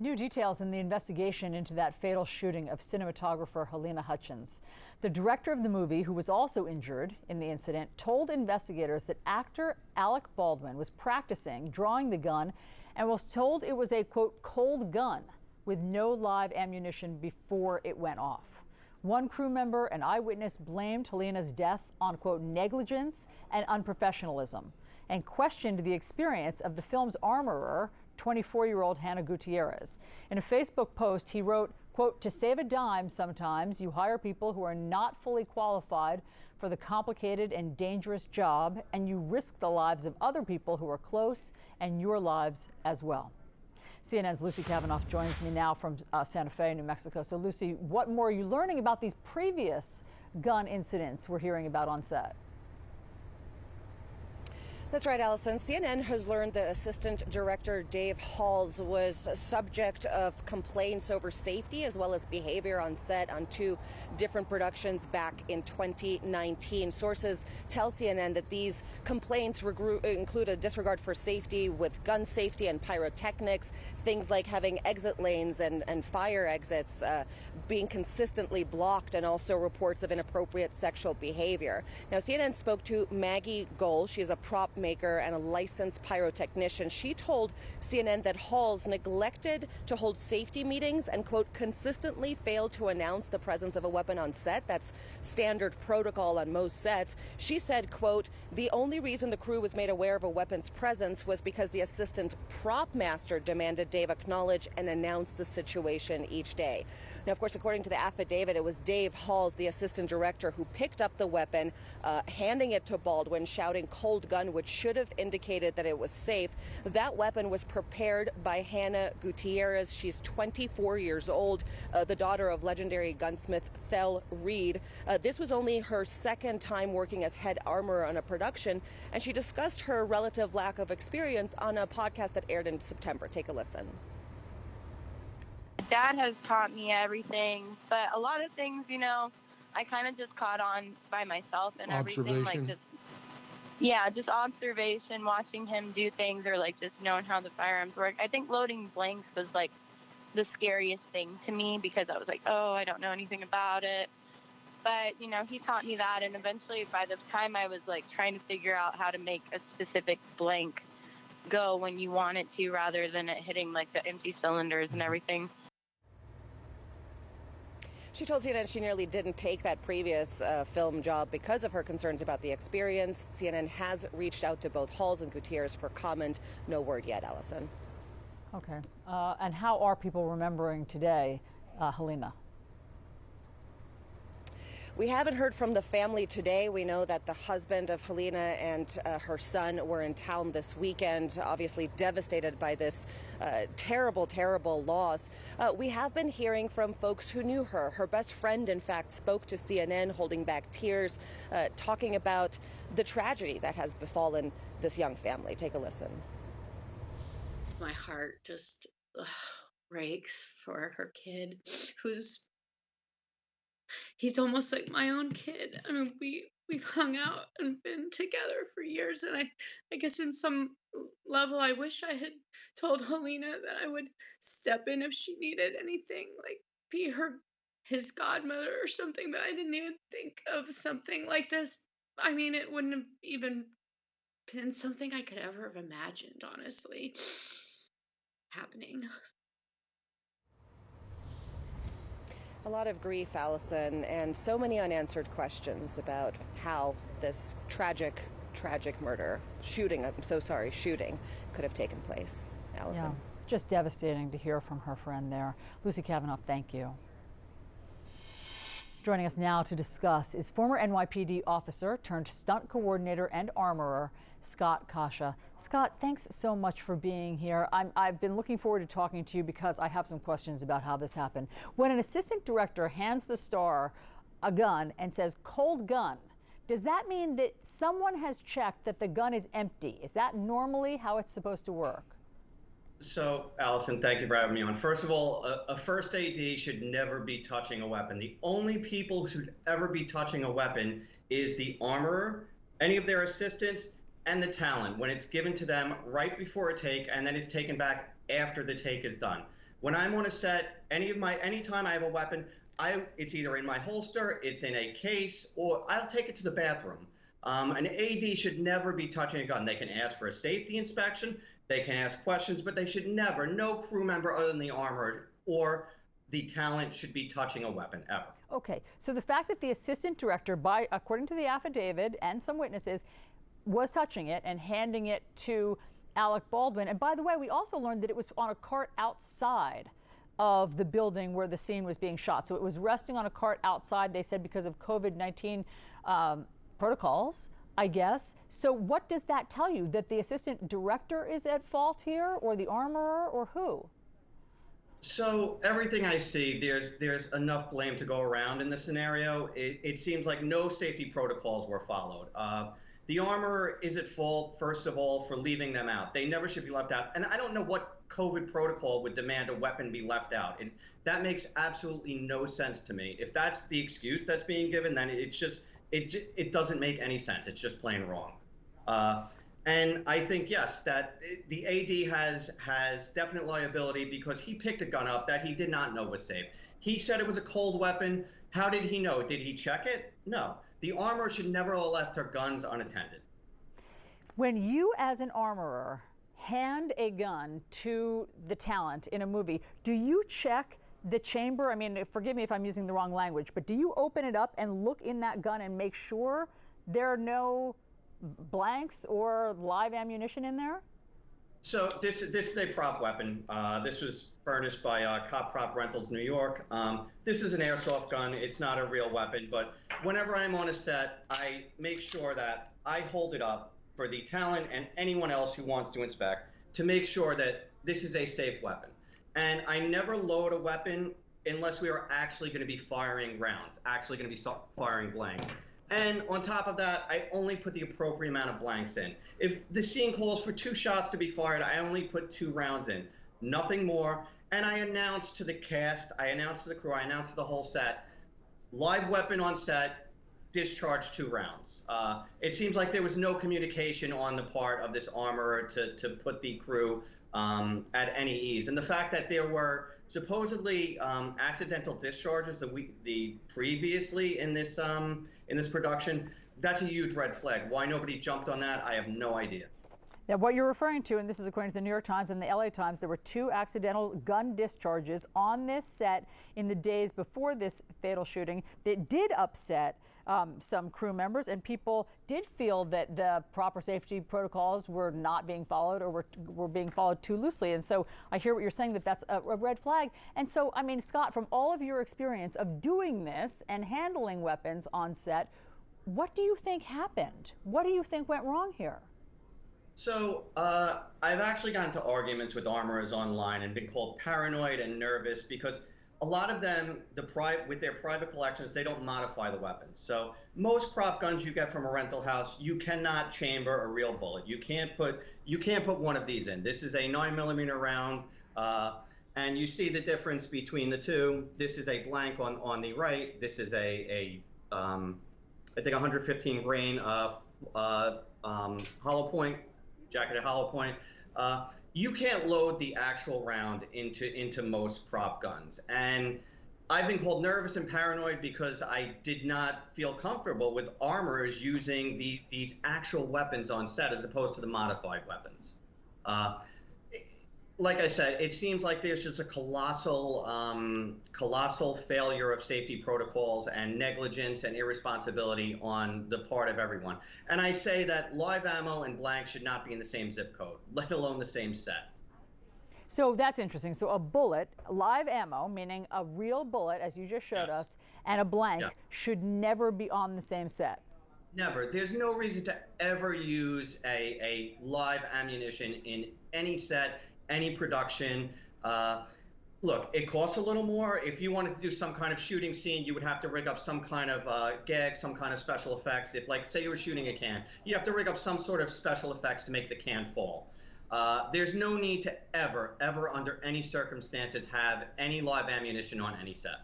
New details in the investigation into that fatal shooting of cinematographer Halyna Hutchins. The director of the movie, who was also injured in the incident, told investigators that actor Alec Baldwin was practicing drawing the gun and was told it was a, quote, cold gun with no live ammunition before it went off. One crew member, an eyewitness, blamed Halyna's death on, quote, negligence and unprofessionalism and questioned the experience of the film's armorer, 24-year-old Hannah Gutierrez. In a Facebook post, he wrote, quote, to save a dime, sometimes you hire people who are not fully qualified for the complicated and dangerous job, and you risk the lives of other people who are close and your lives as well. CNN's Lucy Kavanaugh joins me now from Santa Fe, New Mexico. So, Lucy, what more are you learning about these previous gun incidents we're hearing about on set? That's right, Allison. CNN has learned that Assistant Director Dave Halls was subject of complaints over safety as well as behavior on set on two different productions back in 2019. Sources tell CNN that these complaints include a disregard for safety with gun safety and pyrotechnics, things like having exit lanes and fire exits being consistently blocked, and also reports of inappropriate sexual behavior. Now, CNN spoke to Maggie Gohl. She is a prop maker and a licensed pyrotechnician. She told CNN that Halls neglected to hold safety meetings and, quote, consistently failed to announce the presence of a weapon on set. That's standard protocol on most sets. She said, quote, the only reason the crew was made aware of a weapon's presence was because the assistant prop master demanded Dave acknowledge and announce the situation each day. Now, of course, according to the affidavit, it was Dave Halls, the assistant director, who picked up the weapon, handing it to Baldwin, shouting cold gun, which should have indicated that it was safe. That weapon was prepared by Hannah Gutierrez. She's 24 years old, the daughter of legendary gunsmith Thel Reed. This was only her second time working as head armorer on a production, and she discussed her relative lack of experience on a podcast that aired in September. Take a listen. Dad has taught me everything, but a lot of things, I kind of just caught on by myself and everything, like just observation, watching him do things, or like just knowing how the firearms work. I think loading blanks was like the scariest thing to me because I was like, oh, I don't know anything about it. But, he taught me that. And eventually by the time I was like trying to figure out how to make a specific blank go when you want it to, rather than it hitting like the empty cylinders and everything. She told CNN she nearly didn't take that previous film job because of her concerns about the experience. CNN has reached out to both Halls and Gutierrez for comment. No word yet, Allison. Okay. And how are people remembering today, Halyna? We haven't heard from the family today. We know that the husband of Halyna and her son were in town this weekend, obviously devastated by this terrible, terrible loss. We have been hearing from folks who knew her. Her best friend, in fact, spoke to CNN, holding back tears, talking about the tragedy that has befallen this young family. Take a listen. My heart just breaks for her kid, he's almost like my own kid. I mean, we've hung out and been together for years, and I guess in some level I wish I had told Halyna that I would step in if she needed anything, like be his godmother or something, but I didn't even think of something like this. I mean, it wouldn't have even been something I could ever have imagined, honestly, happening. A lot of grief, Allison, and so many unanswered questions about how this tragic shooting could have taken place. Allison. Yeah, just devastating to hear from her friend there. Lucy Kavanaugh, thank you. Joining us now to discuss is former NYPD officer turned stunt coordinator and armorer, Scott Kasha. Scott, thanks so much for being here. I've been looking forward to talking to you because I have some questions about how this happened. When an assistant director hands the star a gun and says cold gun, does that mean that someone has checked that the gun is empty? Is that normally how it's supposed to work? So, Allison, thank you for having me on. First of all, a first AD should never be touching a weapon. The only people who should ever be touching a weapon is the armorer, any of their assistants, and the talent when it's given to them right before a take, and then it's taken back after the take is done. When I'm on a set, anytime I have a weapon, it's either in my holster, it's in a case, or I'll take it to the bathroom. An AD should never be touching a gun. They can ask for a safety inspection, they can ask questions, but they should never, no crew member other than the armorer or the talent should be touching a weapon ever. Okay, so the fact that the assistant director, according to the affidavit and some witnesses, was touching it and handing it to Alec Baldwin. And by the way, we also learned that it was on a cart outside of the building where the scene was being shot. So it was resting on a cart outside, they said, because of COVID-19 protocols, I guess. So what does that tell you? That the assistant director is at fault here, or the armorer, or who? So everything I see, there's enough blame to go around in this scenario. It seems like no safety protocols were followed. The armorer is at fault, first of all, for leaving them out. They never should be left out. And I don't know what COVID protocol would demand a weapon be left out. That makes absolutely no sense to me. If that's the excuse that's being given, then it doesn't make any sense. It's just plain wrong. And I think, yes, that the AD has definite liability because he picked a gun up that he did not know was safe. He said it was a cold weapon. How did he know? Did he check it? No. The armorer should never have left her guns unattended. When you, as an armorer, hand a gun to the talent in a movie, do you check the chamber? I mean, forgive me if I'm using the wrong language, but do you open it up and look in that gun and make sure there are no blanks or live ammunition in there? So this is a prop weapon. This was furnished by Cop Prop Rentals, New York. This is an airsoft gun. It's not a real weapon, but whenever I'm on a set, I make sure that I hold it up for the talent and anyone else who wants to inspect to make sure that this is a safe weapon. And I never load a weapon unless we are actually going to be firing rounds, actually going to be firing blanks. And on top of that, I only put the appropriate amount of blanks in. If the scene calls for 2 shots to be fired, I only put 2 rounds in, nothing more. And I announce to the cast, I announce to the crew, I announce to the whole set, live weapon on set, discharge 2 rounds. It seems like there was no communication on the part of this armorer to put the crew at any ease. And the fact that there were supposedly accidental discharges previously in this production, that's a huge red flag. Why nobody jumped on that, I have no idea. Now, what you're referring to, and this is according to the New York Times and the LA Times, there were 2 accidental gun discharges on this set in the days before this fatal shooting that did upset some crew members, and people did feel that the proper safety protocols were not being followed or were being followed too loosely. And so I hear what you're saying, that that's a red flag. And so, I mean, Scott, from all of your experience of doing this and handling weapons on set, what do you think happened? What do you think went wrong here? So I've actually gotten into arguments with armorers online and been called paranoid and nervous because a lot of them, with their private collections, they don't modify the weapons. So most prop guns you get from a rental house, you cannot chamber a real bullet. You can't put one of these in. This is a 9mm round, and you see the difference between the two. This is a blank on the right. This is I think 115 grain hollow point, jacketed hollow point. You can't load the actual round into most prop guns. And I've been called nervous and paranoid because I did not feel comfortable with armorers using these actual weapons on set as opposed to the modified weapons. Like I said, it seems like there's just a colossal failure of safety protocols and negligence and irresponsibility on the part of everyone. And I say that live ammo and blanks should not be in the same zip code, let alone the same set. So that's interesting. So a bullet, live ammo, meaning a real bullet, as you just showed us, and a blank should never be on the same set. Never. There's no reason to ever use a live ammunition in any set, any production. Look, it costs a little more. If you wanted to do some kind of shooting scene, you would have to rig up some kind of gag, some kind of special effects. If, like, say you were shooting a can, you have to rig up some sort of special effects to make the can fall. There's no need to ever, under any circumstances, have any live ammunition on any set.